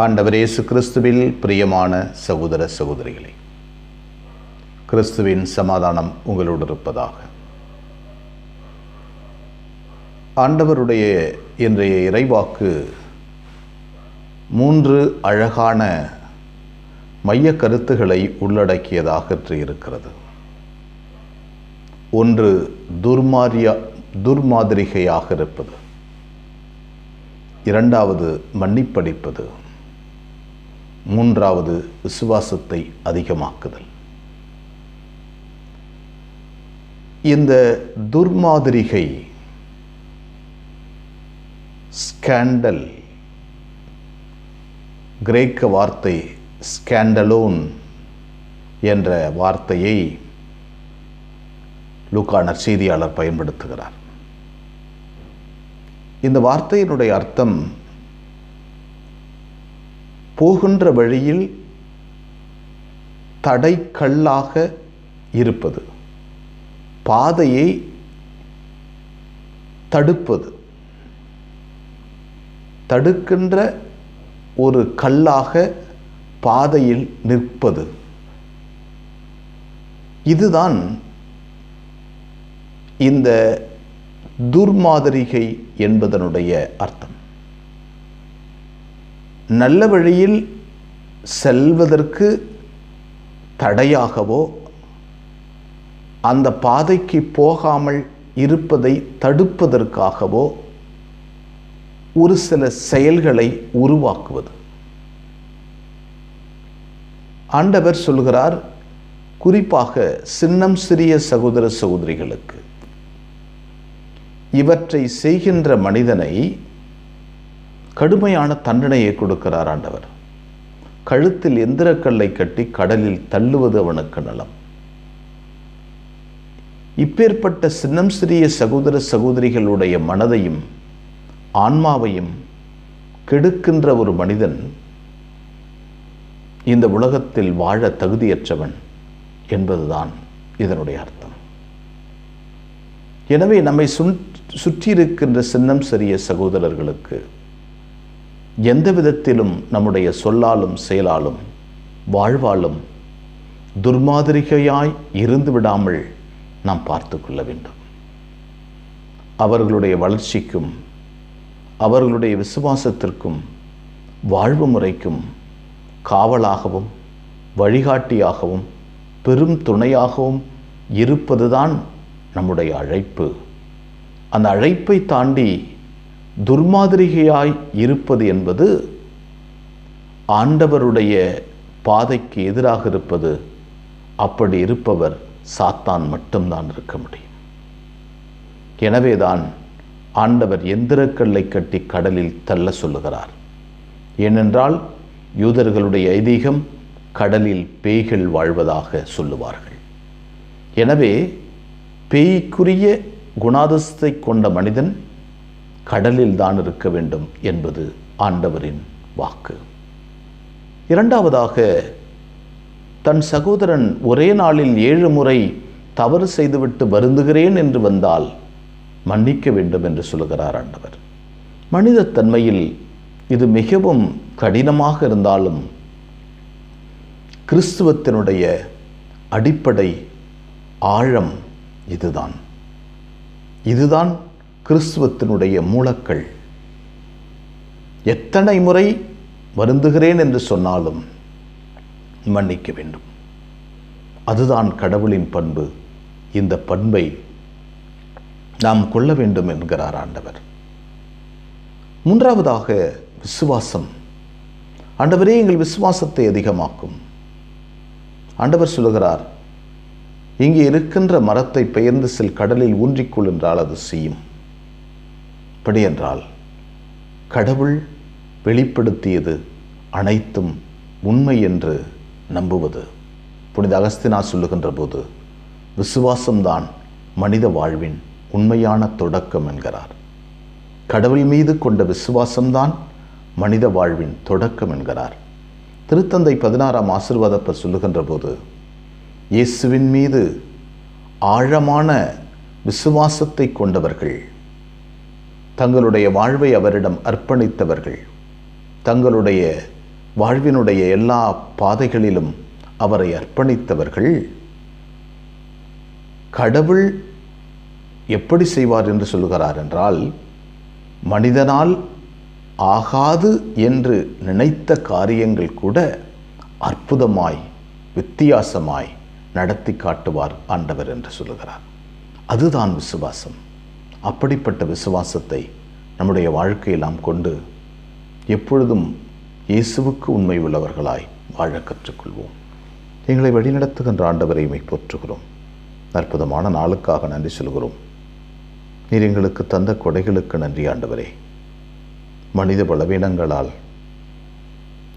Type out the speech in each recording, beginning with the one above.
ஆண்டவர் இயேசு கிறிஸ்துவில் பிரியமான சகோதர சகோதரிகளே, கிறிஸ்துவின் சமாதானம் உங்களோடு இருப்பதாக. ஆண்டவருடைய இன்றைய இறைவாக்கு 3 அழகான மைய கருத்துக்களை உள்ளடக்கியதாக இருக்கிறது. ஒன்று, துர்மாதிரிகையாக இருப்பது. இரண்டாவது, மன்னிப்பளிப்பது. மூன்றாவது, விசுவாசத்தை அதிகமாக்குதல். இந்த துர்மாதிரிகை, ஸ்கேண்டல், கிரேக்க வார்த்தை ஸ்கேண்டலோன் என்ற வார்த்தையை லூக்கா நற்செய்தியாளர் பயன்படுத்துகிறார். இந்த வார்த்தையினுடைய அர்த்தம் போகின்ற வழியில் தடைக்கல்லாக இருப்பது, பாதையை தடுப்பது, தடுக்கின்ற ஒரு கல்லாக பாதையில் நிற்பது. இதுதான் இந்த துர்மாதிரிகை என்பதனுடைய அர்த்தம். நல்ல வழியில் செல்வதற்கு தடையாகவோ, அந்த பாதைக்கு போகாமல் இருப்பதை தடுப்பதற்காகவோ ஒரு சில செயல்களை உருவாக்குவது. ஆண்டவர் சொல்கிறார், குறிப்பாக சின்னம் சிறிய சகோதர சகோதரிகளுக்கு, இவற்றை செய்கின்ற மனிதனை கடுமையான தண்டனையை கொடுக்கிறார் ஆண்டவர். கழுத்தில் எந்திரக்கல்லை கட்டி கடலில் தள்ளுவது அவனுக்கு நலம். இப்பேற்பட்ட சின்னம் சிறிய சகோதர சகோதரிகளுடைய மனதையும் ஆன்மாவையும் கெடுக்கின்ற ஒரு மனிதன் இந்த உலகத்தில் வாழ தகுதியற்றவன் என்பதுதான் இதனுடைய அர்த்தம். எனவே நம்மை சுற்றியிருக்கின்ற சின்னம் சிறிய சகோதரர்களுக்கு எந்த விதத்திலும் நம்முடைய சொல்லாலும் செயலாலும் வாழ்வாலும் துர்மாதிரிகையாய் இருந்து விடாமல் நாம் பார்த்து கொள்ள வேண்டும். அவர்களுடைய வளர்ச்சிக்கும் அவர்களுடைய விசுவாசத்திற்கும் வாழ்வு முறைக்கும் காவலாகவும் வழிகாட்டியாகவும் பெரும் துணையாகவும் இருப்பதுதான் நம்முடைய அழைப்பு. அந்த அழைப்பை தாண்டி துர்மாதிரிகையாய் இருப்பது என்பது ஆண்டவருடைய பாதைக்கு எதிராக இருப்பது. அப்படி இருப்பவர் சாத்தான் மட்டும்தான் இருக்க முடியும். எனவேதான் ஆண்டவர் எந்திரக்கல்லை கட்டி கடலில் தள்ள சொல்லுகிறார். ஏனென்றால் யூதர்களுடைய ஐதீகம் கடலில் பேய்கள் வாழ்வதாக சொல்லுவார்கள். எனவே பேய்க்குரிய குணாதிசத்தை கொண்ட மனிதன் கடலில் தான் இருக்க வேண்டும் என்பது ஆண்டவரின் வாக்கு. இரண்டாவதாக, தன் சகோதரன் ஒரே நாளில் 7 முறை தவறு செய்துவிட்டு வருந்துகிறேன் என்று வந்தால் மன்னிக்க வேண்டும் என்று சொல்கிறார் ஆண்டவர். மனித தன்மையில் இது மிகவும் கடினமாக இருந்தாலும் கிறிஸ்துவத்தினுடைய அடிப்படை ஆழம் இதுதான் கிறிஸ்துவத்தினுடைய மூலக்கள். எத்தனை முறை வருந்துகிறேன் என்று சொன்னாலும் மன்னிக்க வேண்டும். அதுதான் கடவுளின் பண்பு. இந்த பண்பை நாம் கொள்ள வேண்டும் என்கிறார் ஆண்டவர். மூன்றாவதாக, விசுவாசம். ஆண்டவரே, எங்கள் விசுவாசத்தை அதிகமாக்கும். ஆண்டவர் சொல்லுகிறார், இங்கே இருக்கின்ற மரத்தை பெயர்ந்து செல், கடலில் ஊன்றிக்கொள் என்றால் அது செய்யும். அப்படி என்றால் கடவுள் வெளிப்படுத்தியது அனைத்தும் உண்மை என்று நம்புவது. புனித அகஸ்தினார் சொல்லுகின்ற போது, விசுவாசம்தான் மனித வாழ்வின் உண்மையான தொடக்கம் என்கிறார். கடவுள் மீது கொண்ட விசுவாசம்தான் மனித வாழ்வின் தொடக்கம் என்கிறார். திருத்தந்தை 16ஆம் ஆசீர்வாதப்பர் சொல்லுகின்ற போது, இயேசுவின் மீது ஆழமான விசுவாசத்தை கொண்டவர்கள், தங்களுடைய வாழ்வை அவரிடம் அர்ப்பணித்தவர்கள், தங்களுடைய வாழ்வினுடைய எல்லா பாதைகளிலும் அவரை அர்ப்பணித்தவர்கள் கடவுள் எப்படி செய்வார் என்று சொல்கிறார் என்றால், மனிதனால் ஆகாது என்று நினைத்த காரியங்கள் கூட அற்புதமாய் வித்தியாசமாய் நடத்தி காட்டுவார் ஆண்டவர் என்று சொல்லுகிறார். அதுதான் விசுவாசம். அப்படிப்பட்ட விசுவாசத்தை நம்முடைய வாழ்க்கையில் நாம் கொண்டு எப்பொழுதும் இயேசுவுக்கு உண்மை உள்ளவர்களாய் வாழ கற்றுக்கொள்வோம். எங்களை வழிநடத்துகின்ற ஆண்டவரை போற்றுகிறோம். அற்புதமான நாளுக்காக நன்றி சொல்கிறோம். நீர் எங்களுக்கு தந்த கொடைகளுக்கு நன்றி ஆண்டவரே. மனித பலவீனங்களால்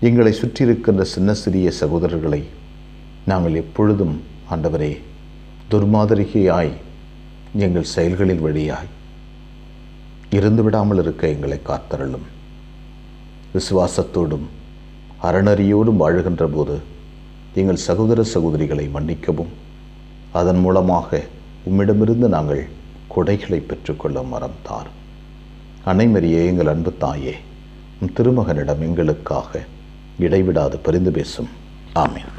எங்களை சுற்றியிருக்கின்ற சின்ன சிறிய சகோதரர்களை நாங்கள் எப்பொழுதும் ஆண்டவரே துர்மாதிரிகையாய் எங்கள் செயல்களில் வழியாய் இருந்து விடாமல் இருக்க எங்களை காத்தருளும். விசுவாசத்தோடும் அறநறியோடும் வாழுகின்ற போது எங்கள் சகோதர சகோதரிகளை மன்னிக்கவும், அதன் மூலமாக உம்மிடமிருந்து நாங்கள் கொடைகளை பெற்றுக்கொள்ள மரம் தார். அன்னை மரியே, எங்கள் அன்பு தாயே, உம் திருமகனிடம் எங்களுக்காக இடைவிடாது பரிந்து பேசும். ஆமென்.